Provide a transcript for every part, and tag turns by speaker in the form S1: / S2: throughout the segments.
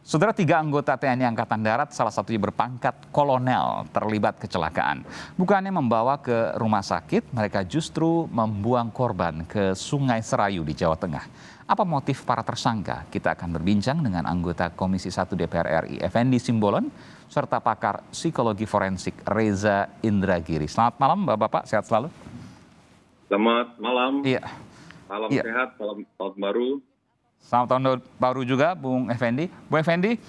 S1: Saudara, 3 anggota TNI Angkatan Darat, salah satunya berpangkat kolonel, terlibat kecelakaan. Bukannya membawa ke rumah sakit, mereka justru membuang korban ke Sungai Serayu di Jawa Tengah. Apa motif para tersangka? Kita akan berbincang dengan anggota Komisi 1 DPR RI, Effendi Simbolon, serta pakar psikologi forensik Reza Indragiri. Selamat malam, Bapak-Bapak, sehat selalu.
S2: Selamat malam,
S1: Iya.
S2: salam
S1: Iya.
S2: sehat, salam tahun baru.
S1: Selamat tahun baru juga, Bung Effendi. Bung Effendi,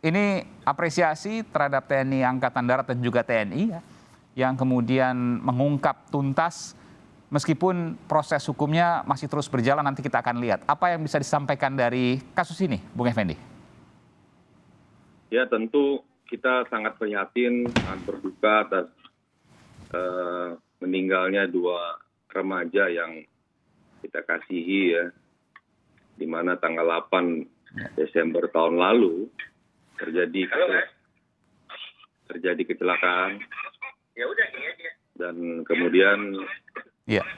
S1: ini apresiasi terhadap TNI Angkatan Darat dan juga TNI ya, yang kemudian mengungkap tuntas meskipun proses hukumnya masih terus berjalan. Nanti kita akan lihat apa yang bisa disampaikan dari kasus ini, Bung Effendi.
S2: Ya, tentu kita sangat prihatin, sangat berduka atas meninggalnya 2 remaja yang kita kasihi ya, di mana tanggal 8 Desember tahun lalu terjadi kecelakaan, dan kemudian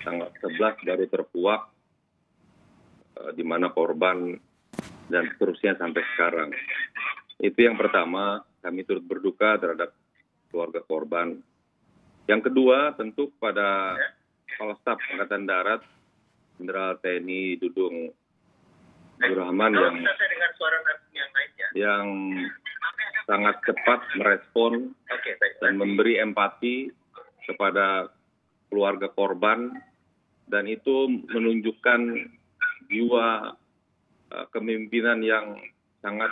S2: tanggal 11 baru terkuak, di mana korban dan seterusnya sampai sekarang. Itu yang pertama, kami turut berduka terhadap keluarga korban. Yang kedua, tentu kepada Kepala Staf Angkatan Darat, Jenderal TNI Dudung Abdurrahman yang sangat cepat merespon dan memberi empati kepada keluarga korban, dan itu menunjukkan jiwa kepemimpinan yang sangat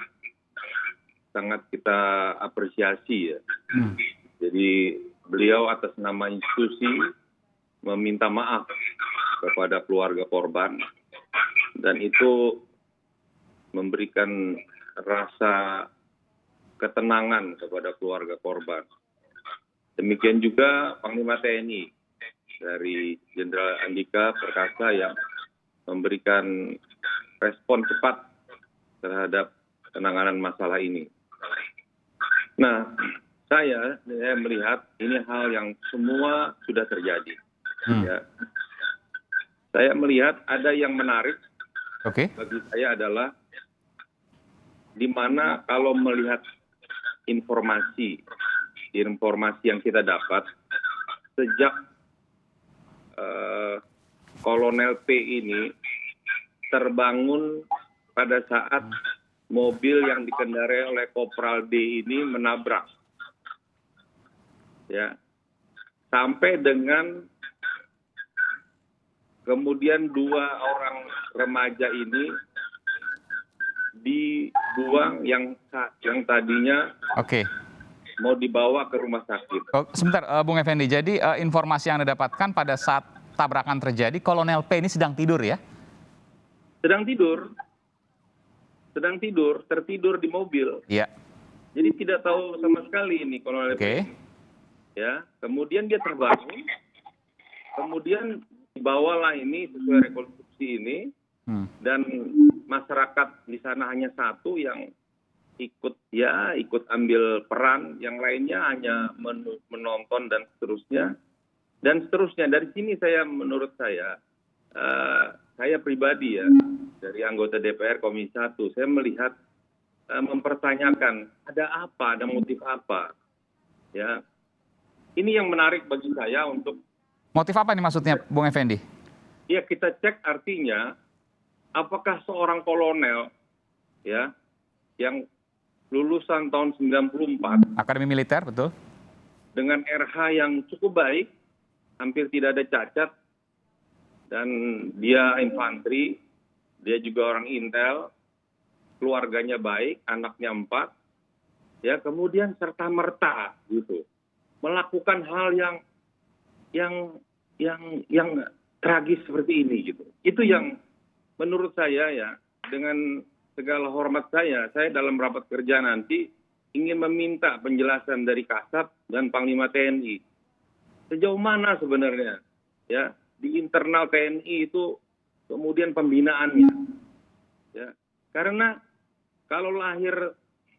S2: kita apresiasi ya. Jadi beliau atas nama institusi meminta maaf kepada keluarga korban, dan itu memberikan rasa ketenangan kepada keluarga korban. Demikian juga Panglima TNI dari Jenderal Andika Perkasa yang memberikan respon cepat terhadap penanganan masalah ini. Nah, saya melihat ini hal yang semua sudah terjadi. Ya. Saya melihat ada yang menarik bagi saya adalah di mana kalau melihat informasi yang kita dapat sejak Kolonel P ini terbangun pada saat mobil yang dikendarai oleh Kopral D ini menabrak, ya, sampai dengan kemudian 2 orang remaja ini dibuang yang tadinya mau dibawa ke rumah sakit.
S1: Sebentar, Bung Effendi. Jadi informasi yang Anda dapatkan pada saat tabrakan terjadi, Kolonel P ini sedang tidur ya?
S2: Sedang tidur, tertidur di mobil.
S1: Iya.
S2: Jadi tidak tahu sama sekali ini Kolonel P. Ya, kemudian dia terbangun, kemudian dibawalah ini sesuai rekonstruksi ini, dan masyarakat di sana hanya 1 yang ikut ambil peran, yang lainnya hanya menonton dan seterusnya. Dari sini menurut saya pribadi ya, dari anggota DPR Komisi 1, saya melihat mempertanyakan ada apa, ada motif apa, ya. Ini yang menarik bagi saya untuk
S1: motif apa nih maksudnya, Bung Effendi?
S2: Ya, kita cek artinya apakah seorang kolonel ya yang lulusan tahun 94
S1: Akademi Militer, betul,
S2: dengan RH yang cukup baik, hampir tidak ada cacat, dan dia infanteri, dia juga orang intel, keluarganya baik, anaknya 4, ya, kemudian serta merta gitu melakukan hal yang tragis seperti ini gitu. Itu yang menurut saya ya, dengan segala hormat saya dalam rapat kerja nanti ingin meminta penjelasan dari Kasat dan Panglima TNI. Sejauh mana sebenarnya ya di internal TNI itu kemudian pembinaannya. Ya. Karena kalau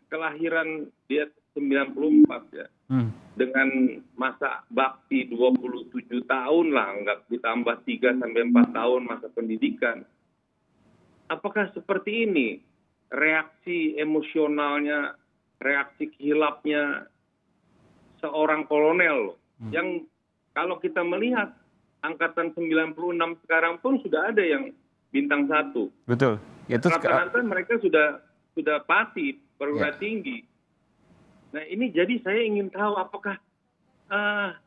S2: kelahiran dia 94 ya. Dengan masa bakti 27 tahun lah, nggak ditambah 3 sampai 4 tahun masa pendidikan. Apakah seperti ini reaksi emosionalnya, reaksi kilapnya seorang kolonel loh. Yang kalau kita melihat angkatan 96 sekarang pun sudah ada yang bintang 1.
S1: Betul. Itu
S2: Rata-rata mereka sudah pati, perwira tinggi. Nah ini jadi saya ingin tahu apakah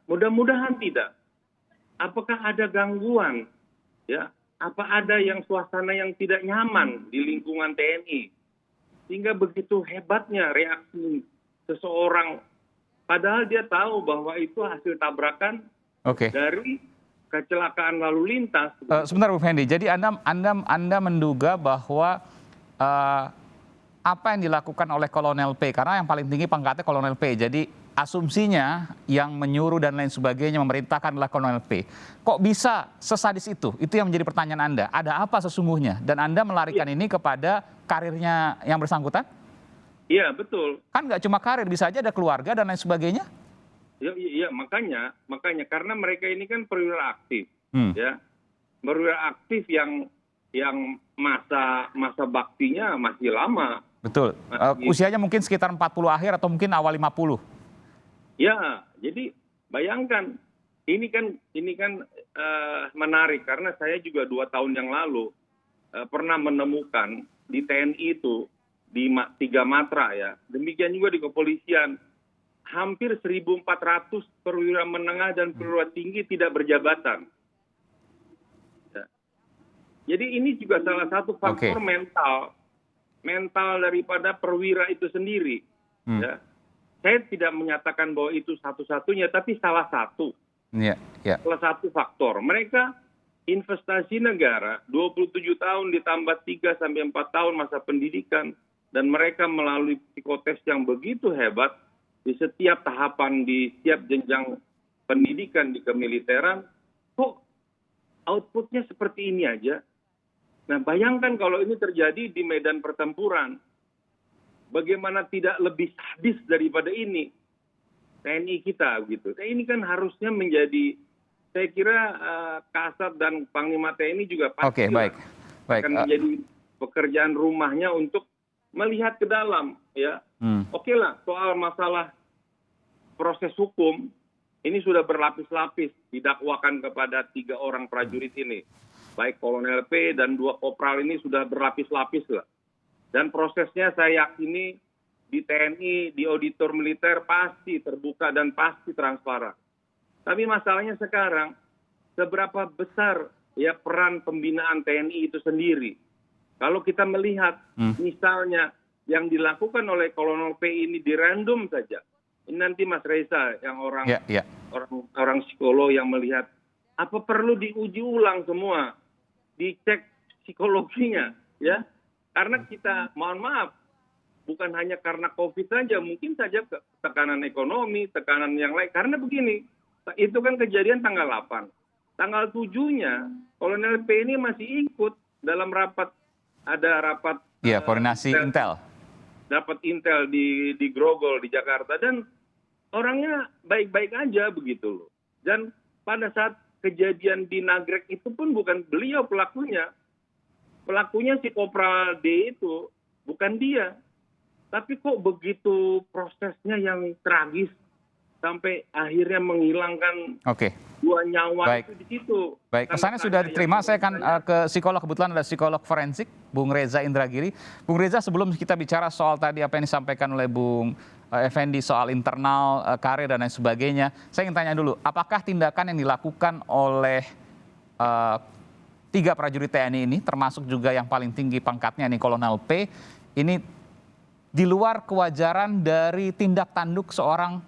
S2: mudah-mudahan tidak. Apakah ada gangguan? Ya, apa ada yang suasana yang tidak nyaman di lingkungan TNI? Sehingga begitu hebatnya reaksi seseorang, padahal dia tahu bahwa itu hasil tabrakan dari kecelakaan lalu lintas.
S1: Sebentar Bu Fendi, jadi Anda menduga bahwa apa yang dilakukan oleh Kolonel P, karena yang paling tinggi pangkatnya Kolonel P, jadi asumsinya yang menyuruh dan lain sebagainya memerintahkan adalah Kolonel P. Kok bisa sesadis itu? Itu yang menjadi pertanyaan Anda. Ada apa sesungguhnya? Dan Anda melarikan ini kepada karirnya yang bersangkutan?
S2: Iya, betul.
S1: Kan nggak cuma karir, bisa aja ada keluarga dan lain sebagainya.
S2: Iya, makanya karena mereka ini kan perwira aktif, ya, perwira aktif yang masa baktinya masih lama.
S1: Betul. Usianya mungkin sekitar 40 akhir atau mungkin awal 50.
S2: Ya, jadi bayangkan ini kan menarik karena saya juga 2 tahun yang lalu pernah menemukan di TNI itu di 3 matra ya. Demikian juga di kepolisian. Hampir 1.400 perwira menengah dan perwira tinggi tidak berjabatan. Ya. Jadi ini juga salah satu faktor mental daripada perwira itu sendiri. Ya. Saya tidak menyatakan bahwa itu satu-satunya, tapi salah satu. Salah satu faktor. Mereka investasi negara 27 tahun ditambah 3 sampai 4 tahun masa pendidikan, dan mereka melalui psikotes yang begitu hebat di setiap tahapan, di setiap jenjang pendidikan di kemiliteran, kok outputnya seperti ini aja. Nah, bayangkan kalau ini terjadi di medan pertempuran, bagaimana tidak lebih sadis daripada ini TNI kita gitu. Nah, ini kan harusnya menjadi, saya kira Kasat dan Panglima TNI juga pasti akan menjadi pekerjaan rumahnya untuk melihat ke dalam, ya. Oke lah, soal masalah proses hukum ini sudah berlapis-lapis didakwakan kepada 3 orang prajurit ini, baik Kolonel P dan 2 kopral ini sudah berlapis-lapis lah. Dan prosesnya saya yakini di TNI, di auditor militer pasti terbuka dan pasti transparan. Tapi masalahnya sekarang, seberapa besar ya peran pembinaan TNI itu sendiri? Kalau kita melihat misalnya yang dilakukan oleh Kolonel P ini di random saja. Ini nanti Mas Reza yang orang psikolog yang melihat, apa perlu diuji ulang semua, dicek psikologinya, ya? Karena kita, mohon maaf, bukan hanya karena COVID saja, mungkin saja tekanan ekonomi, tekanan yang lain. Karena begini, itu kan kejadian tanggal 8. Tanggal 7-nya, Kolonel P ini masih ikut dalam rapat, ada rapat
S1: koordinasi intel.
S2: Dapat intel di Grogol, di Jakarta, dan orangnya baik-baik aja begitu loh. Dan pada saat kejadian di Nagrek itu pun bukan beliau pelakunya. Pelakunya si Kopral D itu, bukan dia. Tapi kok begitu prosesnya yang tragis sampai akhirnya menghilangkan 2 nyawa itu di situ.
S1: Baik, pesannya sudah diterima. Saya akan ke psikolog, kebetulan ada psikolog forensik, Bung Reza Indragiri. Bung Reza, sebelum kita bicara soal tadi apa yang disampaikan oleh Bung Effendi soal internal, karir dan lain sebagainya, saya ingin tanya dulu, apakah tindakan yang dilakukan oleh 3 prajurit TNI ini, termasuk juga yang paling tinggi pangkatnya ini Kolonel P, ini di luar kewajaran dari tindak tanduk seorang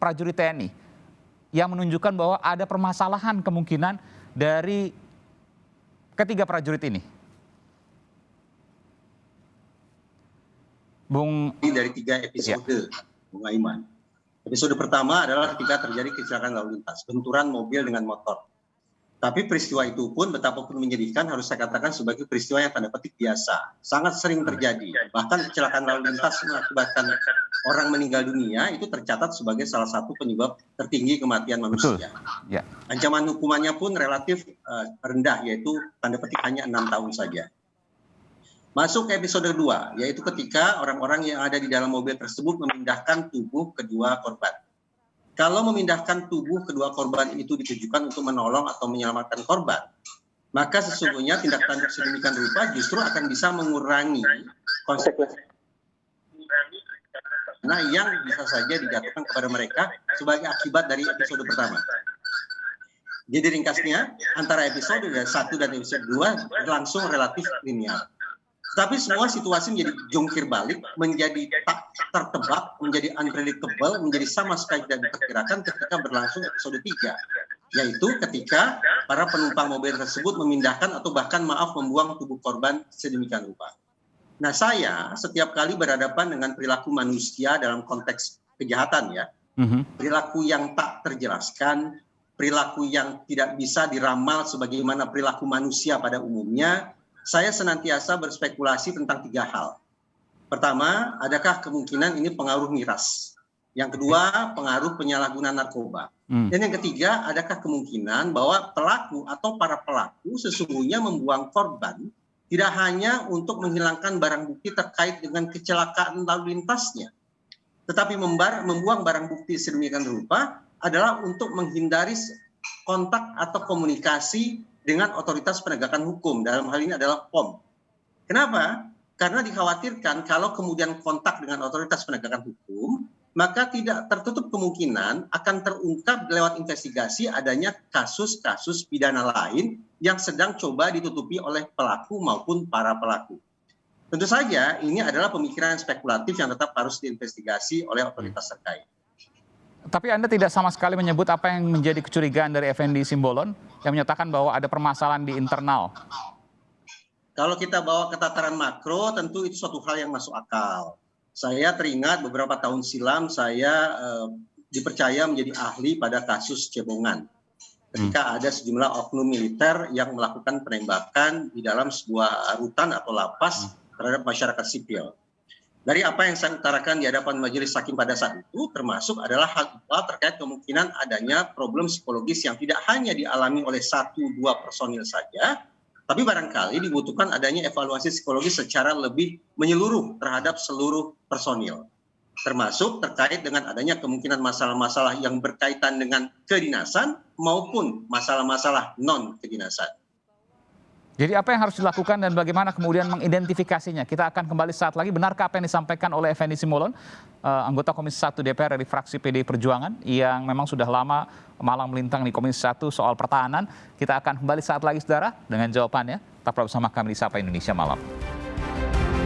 S1: prajurit TNI yang menunjukkan bahwa ada permasalahan kemungkinan dari ketiga prajurit ini?
S3: Dari 3 episode, Bung Aiman. Episode pertama adalah ketika terjadi kecelakaan lalu lintas, benturan mobil dengan motor. Tapi peristiwa itu pun betapapun menyedihkan, harus saya katakan sebagai peristiwa yang tanda petik biasa. Sangat sering terjadi. Bahkan kecelakaan lalu lintas mengakibatkan orang meninggal dunia itu tercatat sebagai salah satu penyebab tertinggi kematian manusia. Ancaman hukumannya pun relatif rendah, yaitu tanda petik hanya 6 tahun saja. Masuk ke episode 2, yaitu ketika orang-orang yang ada di dalam mobil tersebut memindahkan tubuh kedua korban. Kalau memindahkan tubuh kedua korban itu ditujukan untuk menolong atau menyelamatkan korban, maka sesungguhnya tindak tanduk sedemikian rupa justru akan bisa mengurangi konsekuensi yang bisa saja dijatuhkan kepada mereka sebagai akibat dari episode pertama. Jadi ringkasnya, antara episode 1 dan episode 2 berlangsung relatif linear. Tapi semua situasi menjadi jungkir balik, menjadi tak tertebak, menjadi unpredictable, menjadi sama sekali tidak diperkirakan ketika berlangsung episode 3. Yaitu ketika para penumpang mobil tersebut memindahkan atau bahkan membuang tubuh korban sedemikian rupa. Nah, saya setiap kali berhadapan dengan perilaku manusia dalam konteks kejahatan ya, perilaku yang tak terjelaskan, perilaku yang tidak bisa diramal sebagaimana perilaku manusia pada umumnya, saya senantiasa berspekulasi tentang 3 hal. Pertama, adakah kemungkinan ini pengaruh miras? Yang kedua, pengaruh penyalahgunaan narkoba. Dan yang ketiga, adakah kemungkinan bahwa pelaku atau para pelaku sesungguhnya membuang korban tidak hanya untuk menghilangkan barang bukti terkait dengan kecelakaan lalu lintasnya, tetapi membuang barang bukti sedemikian rupa adalah untuk menghindari kontak atau komunikasi dengan otoritas penegakan hukum, dalam hal ini adalah POM. Kenapa? Karena dikhawatirkan kalau kemudian kontak dengan otoritas penegakan hukum, maka tidak tertutup kemungkinan akan terungkap lewat investigasi adanya kasus-kasus pidana lain yang sedang coba ditutupi oleh pelaku maupun para pelaku. Tentu saja ini adalah pemikiran spekulatif yang tetap harus diinvestigasi oleh otoritas terkait.
S1: Tapi Anda tidak sama sekali menyebut apa yang menjadi kecurigaan dari Effendi Simbolon yang menyatakan bahwa ada permasalahan di internal.
S3: Kalau kita bawa ke tataran makro, tentu itu suatu hal yang masuk akal. Saya teringat beberapa tahun silam saya dipercaya menjadi ahli pada kasus cebongan. Ketika ada sejumlah oknum militer yang melakukan penembakan di dalam sebuah rutan atau lapas terhadap masyarakat sipil. Dari apa yang saya utarakan di hadapan majelis hakim pada saat itu, termasuk adalah hal terkait kemungkinan adanya problem psikologis yang tidak hanya dialami oleh 1-2 personil saja, tapi barangkali dibutuhkan adanya evaluasi psikologis secara lebih menyeluruh terhadap seluruh personil, termasuk terkait dengan adanya kemungkinan masalah-masalah yang berkaitan dengan kedinasan maupun masalah-masalah non-kedinasan.
S1: Jadi apa yang harus dilakukan dan bagaimana kemudian mengidentifikasinya? Kita akan kembali saat lagi. Benarkah apa yang disampaikan oleh Effendi Simbolon, anggota Komisi 1 DPR dari fraksi PDI Perjuangan yang memang sudah lama malang melintang di Komisi 1 soal pertahanan? Kita akan kembali saat lagi, saudara, dengan jawabannya. Tetap bersama kami di Sapa Indonesia Malam.